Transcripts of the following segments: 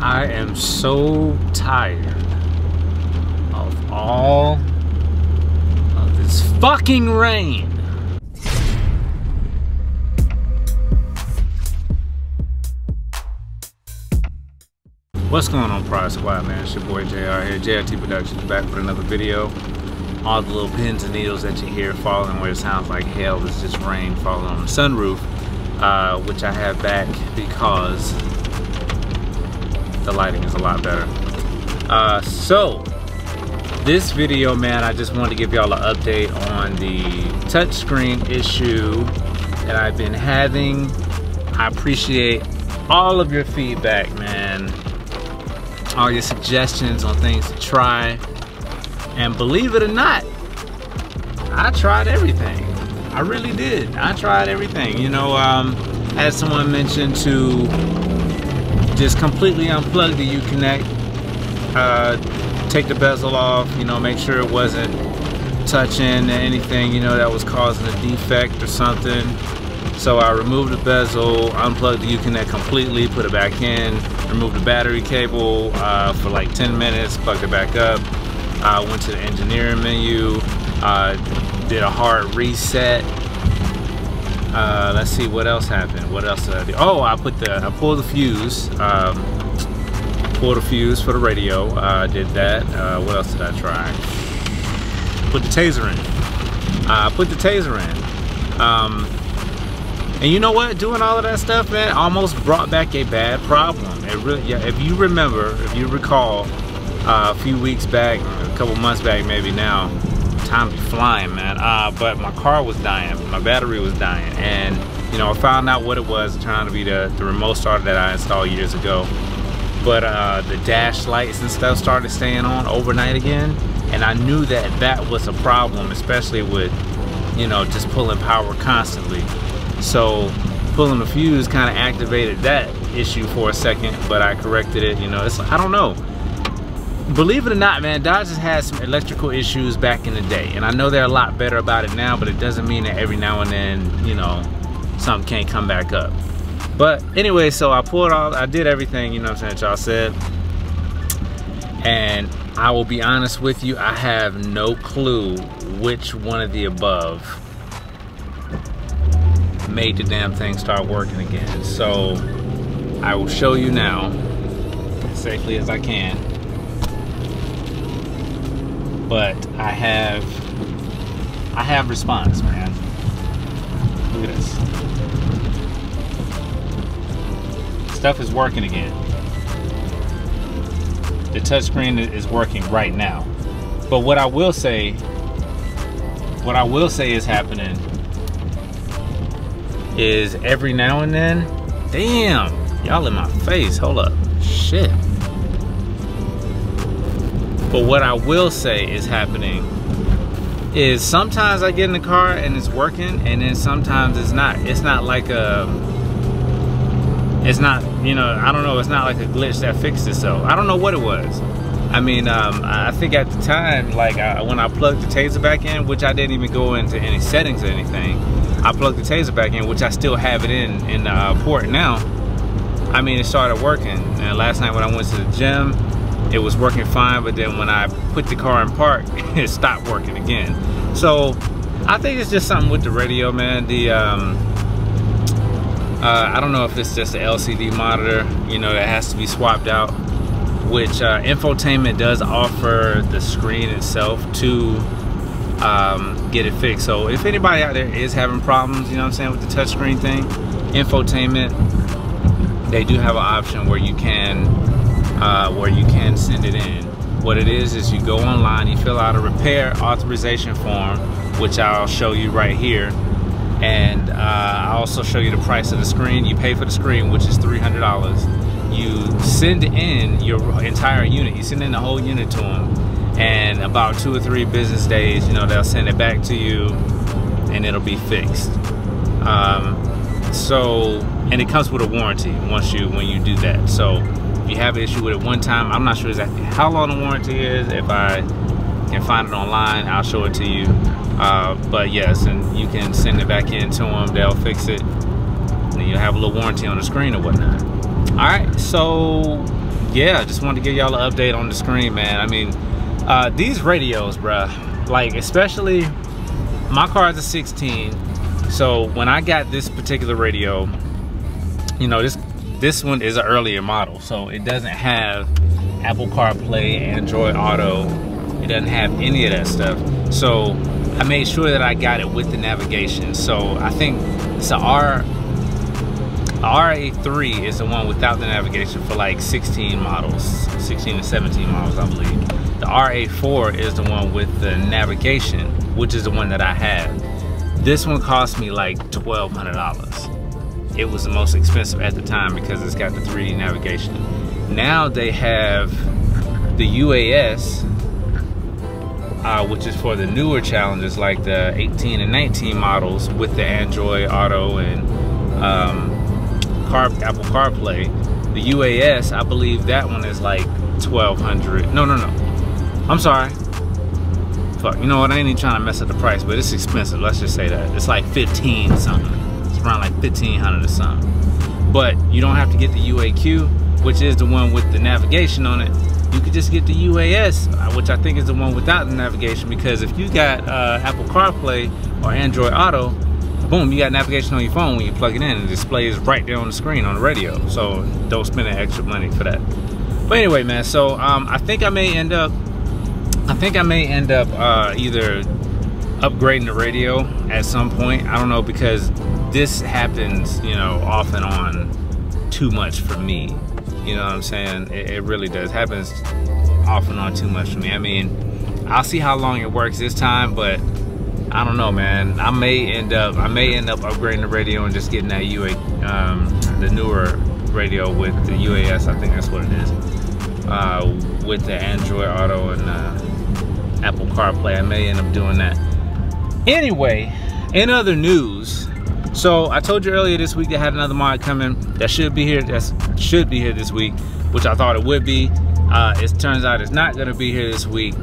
I am so tired of all of this fucking rain. What's going on, Pride Squad, man? It's your boy JR here, JRTProductions, back with another video. All the little pins and needles that you hear falling where it sounds like hail is just rain falling on the sunroof, which I have back because the lighting is a lot better. So this video, man, I just wanted to give y'all an update on the touchscreen issue that I've been having. I appreciate all of your feedback, man. All your suggestions on things to try. And believe it or not, I tried everything. I really did. I tried everything. You know, as someone mentioned, to just completely unplug the uconnect, take the bezel off, you know, make sure it wasn't touching anything, you know, that was causing a defect or something. So I removed the bezel, unplugged the uconnect completely, put it back in, removed the battery cable for like 10 minutes, plugged it back up. Went to the engineering menu, did a hard reset. Let's see what else happened. What else did I do? Oh, I pulled the fuse. Pulled the fuse for the radio. Did that. What else did I try? Put the taser in. Put the taser in. And you know what? Doing all of that stuff, man, almost brought back a bad problem. It really, yeah, if you remember, if you recall, a few weeks back, a couple months back maybe now, time be flying, man, but my car was dying, my battery was dying, and you know, I found out what it was, trying to be the remote starter that I installed years ago. But the dash lights and stuff started staying on overnight again, and I knew that that was a problem, especially with, you know, just pulling power constantly. So pulling the fuse kind of activated that issue for a second, but I corrected it. You know, it's, I don't know. Believe it or not, man, Dodge has had some electrical issues back in the day, and I know they're a lot better about it now, but it doesn't mean that every now and then, you know, something can't come back up. But anyway, so I pulled all, I did everything, you know what I'm saying, y'all said. And I will be honest with you, I have no clue which one of the above made the damn thing start working again. So I will show you now as safely as I can. But I have response, man. Look at this. Stuff is working again. The touchscreen is working right now. But what I will say is happening is every now and then, damn, y'all in my face, hold up, shit. But what I will say is happening is sometimes I get in the car and it's working, and then sometimes it's not. It's not like a, it's not, you know, I don't know, it's not like a glitch that fixed itself. I don't know what it was. I mean, I think at the time, like when I plugged the taser back in, which I didn't even go into any settings or anything, I plugged the taser back in, which I still have it in the port now. I mean, it started working. And last night when I went to the gym, it was working fine, but then when I put the car in park, it stopped working again. So I think it's just something with the radio, man. The I don't know if it's just an LCD monitor, you know, that has to be swapped out, which infotainment does offer the screen itself to get it fixed. So if anybody out there is having problems, you know what I'm saying, with the touchscreen thing, infotainment, they do have an option where you can send it in. What it is you go online, you fill out a repair authorization form, which I'll show you right here, and I'll also show you the price of the screen. You pay for the screen, which is $300. You send in your entire unit, you send in the whole unit to them, and about 2 or 3 business days, you know, they'll send it back to you and it'll be fixed. And it comes with a warranty when you do that. So if you have an issue with it one time, I'm not sure exactly how long the warranty is. If I can find it online, I'll show it to you. But yes, and you can send it back in to them, they'll fix it, and you'll have a little warranty on the screen or whatnot. All right, so yeah, just wanted to give y'all an update on the screen, man. I mean, these radios, bruh, like, especially my car is a 16, so when I got this particular radio, you know, this one is an earlier model, so it doesn't have Apple CarPlay, Android Auto. It doesn't have any of that stuff. So I made sure that I got it with the navigation. So I think it's a RA3 is the one without the navigation for like 16 models, 16 to 17 models, I believe. The RA4 is the one with the navigation, which is the one that I have. This one cost me like $1,200. It was the most expensive at the time because it's got the 3D navigation. Now they have the UAS, which is for the newer challenges like the 18 and 19 models with the Android Auto and Apple CarPlay. The UAS, I believe that one is like $1,200. No. I'm sorry. Fuck, you know what? I ain't even trying to mess up the price, but it's expensive. Let's just say that. It's like 15 something. It's around like 1,500 or something. But you don't have to get the UAQ, which is the one with the navigation on it. You could just get the UAS, which I think is the one without the navigation, because if you got Apple CarPlay or Android Auto, boom, you got navigation on your phone when you plug it in, and the display is right there on the screen on the radio. So don't spend that extra money for that. But anyway, man, so I think I may end up either upgrading the radio at some point. I don't know, because this happens, you know, off and on too much for me. You know what I'm saying? It really does. Happens off and on too much for me. I mean, I'll see how long it works this time, but I don't know, man. I may end up upgrading the radio and just getting that the newer radio with the UAS. I think that's what it is. With the Android Auto and Apple CarPlay, I may end up doing that. Anyway, in other news, so I told you earlier this week they had another mod coming that should be here. This week, which I thought it would be. It turns out it's not gonna be here this week.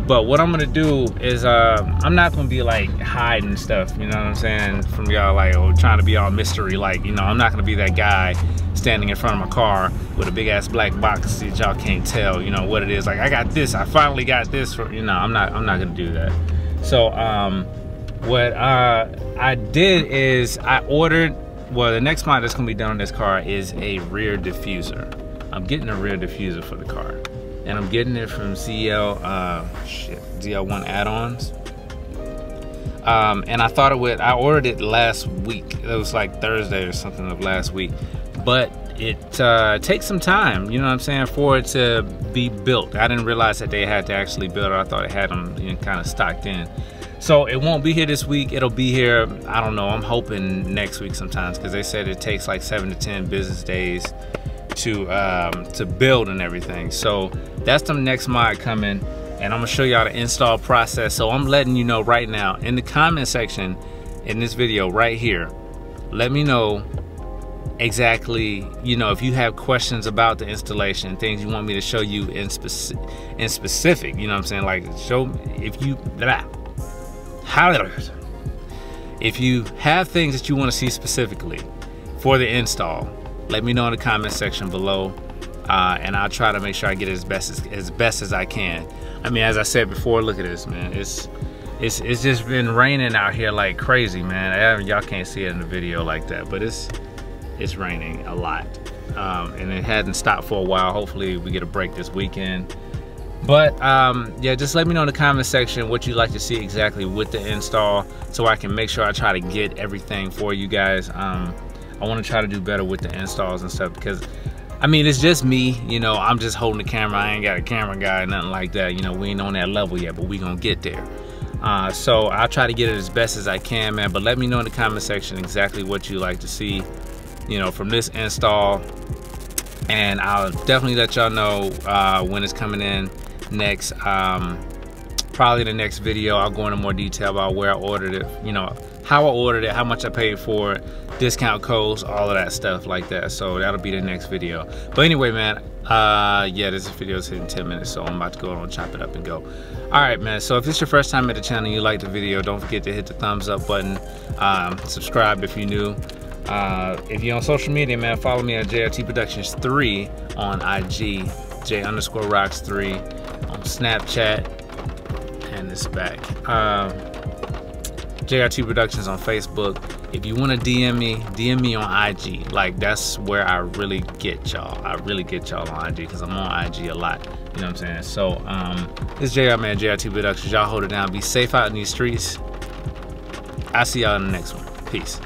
But what I'm gonna do is I'm not gonna be like hiding stuff, you know what I'm saying, from y'all, like, or trying to be all mystery, like, you know, I'm not gonna be that guy standing in front of my car with a big ass black box that y'all can't tell, you know, what it is. Like, I got this, I finally got this, for, you know, I'm not gonna do that. So what I did is I ordered, well, the next mod that's gonna be done on this car is a rear diffuser. I'm getting a rear diffuser for the car, and I'm getting it from ZL1 add-ons. And I thought I ordered it last week. It was like Thursday or something of last week, but it takes some time, you know what I'm saying, for it to be built. I didn't realize that they had to actually build it. I thought it had them, you know, kind of stocked in. So it won't be here this week. It'll be here, I don't know, I'm hoping next week sometimes, because they said it takes like 7 to 10 business days to build and everything. So that's the next mod coming, and I'm gonna show y'all the install process. So I'm letting you know right now in the comment section in this video right here, let me know exactly, you know, if you have questions about the installation, things you want me to show you in specific, you know what I'm saying, like, show if you have things that you want to see specifically for the install, let me know in the comment section below, and I'll try to make sure I get it as best as I can. I mean, as I said before, look at this, man. It's just been raining out here like crazy, man. Y'all can't see it in the video like that, but it's raining a lot, and it hadn't stopped for a while. Hopefully we get a break this weekend. But yeah, just let me know in the comment section what you'd like to see exactly with the install, so I can make sure I try to get everything for you guys. I want to try to do better with the installs and stuff, because I mean, it's just me, you know, I'm just holding the camera. I ain't got a camera guy or nothing like that, you know. We ain't on that level yet, but we gonna get there. So I'll try to get it as best as I can, man. But let me know in the comment section exactly what you like to see, you know, from this install, and I'll definitely let y'all know when it's coming in next. Probably the next video I'll go into more detail about where I ordered it, you know, how I ordered it, how much I paid for it, discount codes, all of that stuff like that. So that'll be the next video. But anyway, man, yeah, this video is hitting 10 minutes, so I'm about to go on, chop it up and go. All right, man, so if it's your first time at the channel and you like the video, don't forget to hit the thumbs up button, subscribe if you're new. If you're on social media, man, follow me at JRTProductions3 on IG, J_rocks3 on Snapchat, and it's back. JRT Productions on Facebook. If you want to DM me on IG. Like, that's where I really get y'all. I really get y'all on IG because I'm on IG a lot. You know what I'm saying? So, this is JR, man, JRT Productions. Y'all hold it down. Be safe out in these streets. I'll see y'all in the next one. Peace.